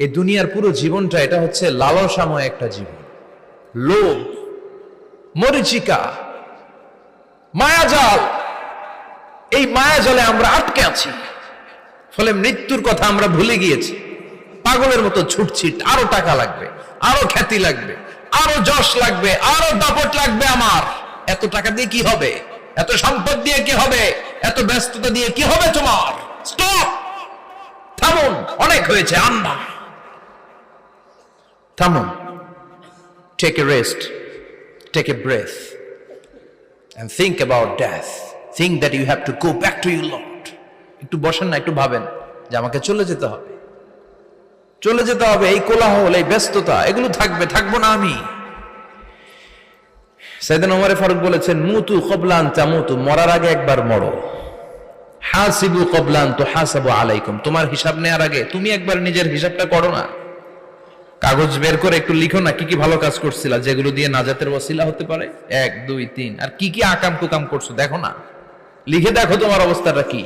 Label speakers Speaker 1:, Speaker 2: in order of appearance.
Speaker 1: এই দুনিয়ার পুরো জীবনটা এটা হচ্ছে লালসাময় একটা জীবন, লোভ, মরিচিকা, মায়াজাল। এই মায়াজালে আমরা আটকে আছি, ফলে মৃত্যুর কথা আমরা ভুলে গিয়েছি। পাগলের মতো ছুটছি, আরো টাকা লাগবে, আরো খ্যাতি লাগবে, আরো যশ লাগবে, আরো দাপট লাগবে। আমার এত টাকা দিয়ে কি হবে, এত সম্পদ দিয়ে কি হবে, এত ব্যস্ততা দিয়ে কি হবে তোমার? স্টপ, থামুন, অনেক হয়েছে, আন্না, থামুন। Take a rest, take a breath and think about death. Think that you have to go back to your Lord. একটু বসেন না, একটু ভাবেন যে আমাকে চলে যেতে হবে, চলে যেতে হবে। এই কোলাহল, এই ব্যস্ততা, এগুলো থাকবে, থাকবো না আমি। সাইয়েদনা ওমর ফারুক বলেছেন, মুতু ক্বাবলা আন তামুতু, মরার আগে একবার মরো। হাসিবু ক্বাবলা আন তুহাসাবু আলাইকুম, তোমার হিসাব নেওয়ার আগে তুমি একবার নিজের হিসাবটা করো না। কাগজ বের করে একটু লিখো না কি কি ভালো কাজ করছিলা, যেগুলো দিয়ে নাজাতের ওসিলা হতে পারে। 1 2 3, আর কি কি আকাম কুকাম করছো দেখো না, লিখে দেখো তোমার অবস্থাটা কি।